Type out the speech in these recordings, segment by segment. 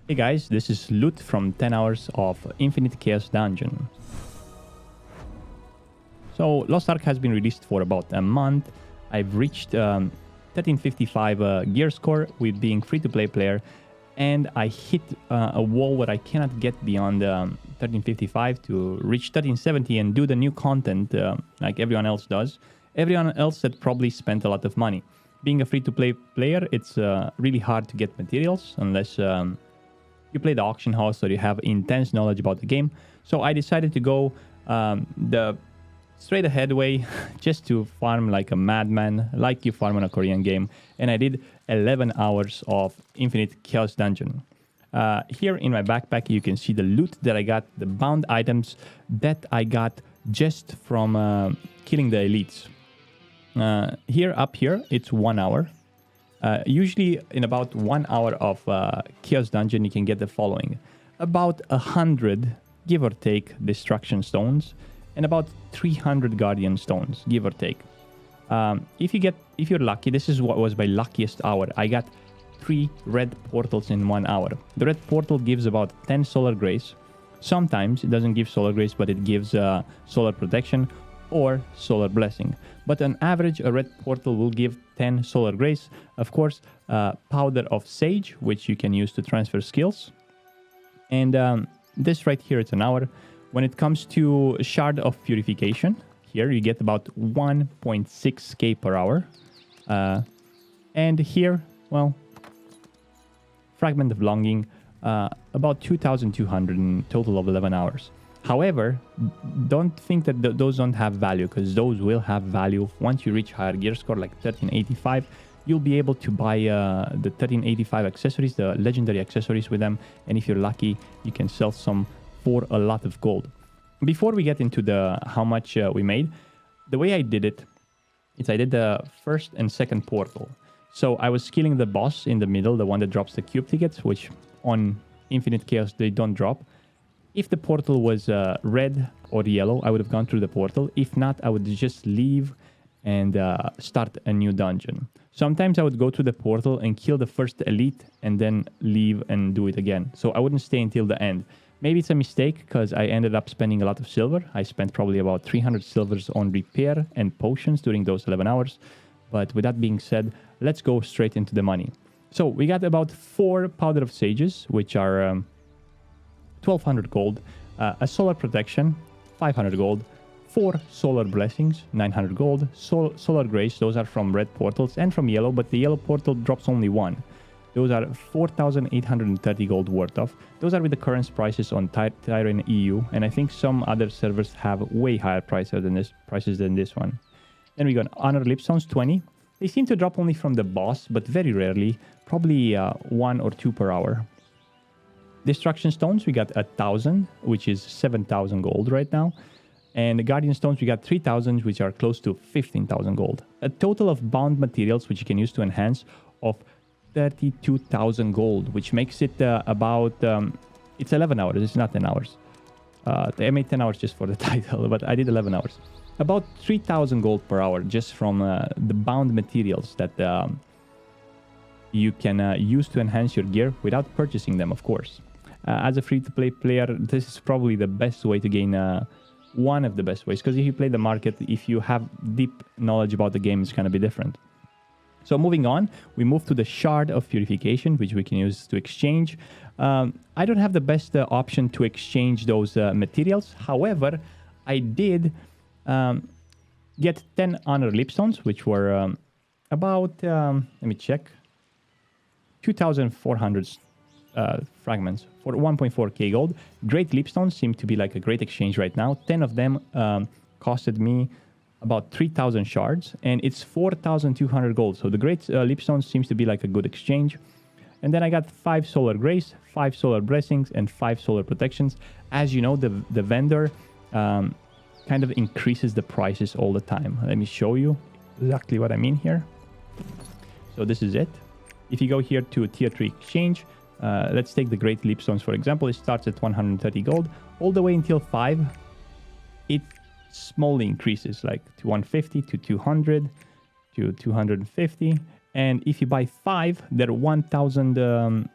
Hey guys, this is loot from 10 hours of Infinite Chaos Dungeon. So Lost Ark has been released for about a month. I've reached 1355 gear score with being free-to-play player, and I hit a wall where I cannot get beyond 1355 to reach 1370 and do the new content like everyone else does. Everyone else had probably spent a lot of money. Being a free-to-play player, it's really hard to get materials unless you play the auction house or you have intense knowledge about the game. So I decided to go the straight ahead way just to farm like a madman, like you farm on a Korean game. And I did 11 hours of Infinite Chaos Dungeon. Here in my backpack, you can see the loot that I got, the bound items that I got just from killing the elites. Up here, it's 1 hour. Usually in about 1 hour of Chaos Dungeon, you can get the following. About 100, give or take, Destruction Stones, and about 300 Guardian Stones, give or take. If you're lucky, this is what was my luckiest hour. I got 3 red portals in 1 hour. The red portal gives about 10 Solar Grace. Sometimes it doesn't give Solar Grace, but it gives Solar Protection or Solar Blessing. But on average, a red portal will give 10 Solar Grace. Of course, Powder of Sage, which you can use to transfer skills. And this right here, it's an hour. When it comes to Shard of Purification, here you get about 1.6k per hour. And here, well, Fragment of Longing, about 2,200 in total of 11 hours. However, don't think that those don't have value, because those will have value. Once you reach higher gear score, like 1385, you'll be able to buy the 1385 accessories, the legendary accessories with them. And if you're lucky, you can sell some for a lot of gold. Before we get into the how much we made, the way I did it is I did the first and second portal. So I was killing the boss in the middle, the one that drops the cube tickets, which on Infinite Chaos, they don't drop. If the portal was red or yellow, I would have gone through the portal. If not, I would just leave and start a new dungeon. Sometimes I would go to the portal and kill the first elite and then leave and do it again. So I wouldn't stay until the end. Maybe it's a mistake because I ended up spending a lot of silver. I spent probably about 300 silvers on repair and potions during those 11 hours. But with that being said, let's go straight into the money. So we got about 4 Powder of Sages, which are 1,200 gold, a Solar Protection, 500 gold, 4 Solar Blessings, 900 gold, Solar Grace, those are from red portals and from yellow, but the yellow portal drops only 1. Those are 4,830 gold worth of. Those are with the current prices on Tyrant EU, and I think some other servers have way higher prices than this one. Then we got Honor Lipstones, 20. They seem to drop only from the boss, but very rarely, probably 1 or 2 per hour. Destruction Stones, we got 1,000, which is 7,000 gold right now. And the Guardian Stones, we got 3,000, which are close to 15,000 gold. A total of bound materials, which you can use to enhance, of 32,000 gold, which makes it about... it's 11 hours, it's not 10 hours. I made 10 hours just for the title, but I did 11 hours. About 3,000 gold per hour just from the bound materials that you can use to enhance your gear without purchasing them, of course. As a free-to-play player, this is probably the best way to gain... one of the best ways, because if you play the market, if you have deep knowledge about the game, it's going to be different. So moving on, we move to the Shard of Purification, which we can use to exchange. I don't have the best option to exchange those materials. However, I did get 10 Honor Lipstones, which were about, let me check, 2,400 fragments for 1.4k gold. Great Lipstones seem to be like a great exchange right now. 10 of them costed me about 3,000 shards, and it's 4,200 gold. So the Great Lipstones seems to be like a good exchange. And then I got 5 Solar Grace, 5 Solar Blessings, and 5 Solar Protections. As you know, the vendor kind of increases the prices all the time. Let me show you exactly what I mean here. So this is it. If you go here to Tier 3 Exchange, let's take the Great Lipstones, for example. It starts at 130 gold. All the way until 5, it slowly increases, like to 150, to 200, to 250. And if you buy 5, they're 1,000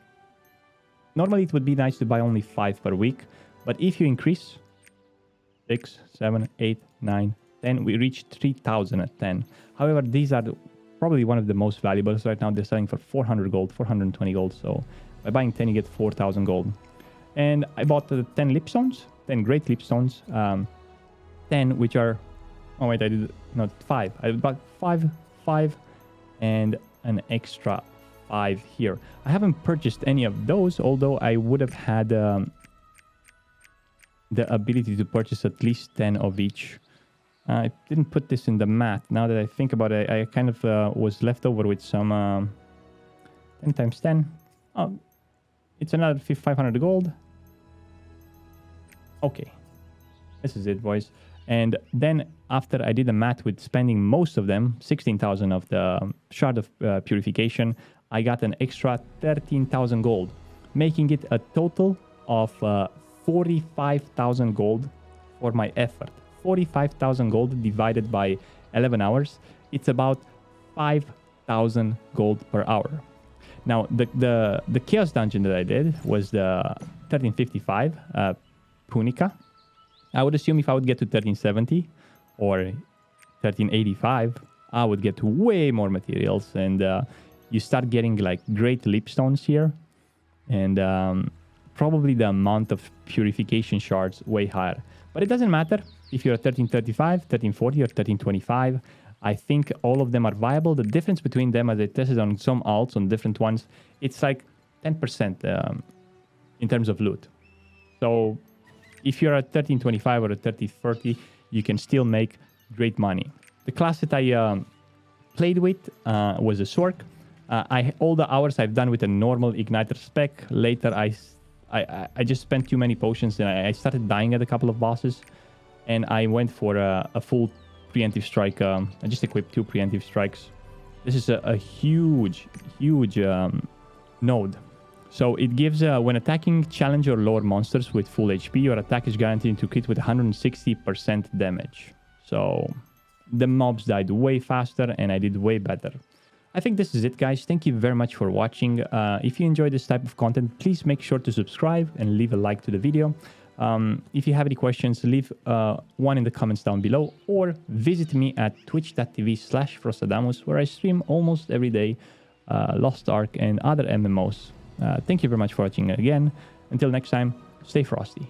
Normally, it would be nice to buy only 5 per week. But if you increase 6, 7, 8, 9, 10, we reach 3,000 at 10. However, these are probably one of the most valuable. Right now, they're selling for 400 gold, 420 gold. So by buying 10, you get 4,000 gold. And I bought 10 lipstones, 10 great lipstones, 10 which are, oh wait, I did not 5. I bought 5, and an extra 5 here. I haven't purchased any of those, although I would have had the ability to purchase at least 10 of each. I didn't put this in the math. Now that I think about it, I kind of was left over with some 10 times 10. Oh, it's another 500 gold. Okay, this is it, boys. And then after I did the math with spending most of them, 16,000 of the Shard of Purification, I got an extra 13,000 gold, making it a total of 45,000 gold for my effort. 45,000 gold divided by 11 hours. It's about 5,000 gold per hour. Now, the Chaos Dungeon that I did was the 1355 Punica. I would assume if I would get to 1370 or 1385, I would get way more materials, and you start getting like great lipstones here, and probably the amount of purification shards way higher. But it doesn't matter if you're at 1335, 1340, or 1325. I think all of them are viable. The difference between them, as I tested on some alts, on different ones, it's like 10% in terms of loot. So if you're at 1325 or at 1330, you can still make great money. The class that I played with was a Sork. All the hours I've done with a normal igniter spec. Later, I just spent too many potions, and I started dying at a couple of bosses, and I went for a full preemptive strike. I just equipped 2 preemptive strikes. This is a huge node. So it gives, when attacking challenge or lower monsters with full HP, your attack is guaranteed to crit with 160% damage. So the mobs died way faster, and I did way better. I think this is it, guys. Thank you very much for watching. If you enjoy this type of content, please make sure to subscribe and leave a like to the video. If you have any questions, leave one in the comments down below, or visit me at twitch.tv/Frostadamus, where I stream almost every day Lost Ark and other MMOs. Thank you very much for watching again. Until next time, stay frosty.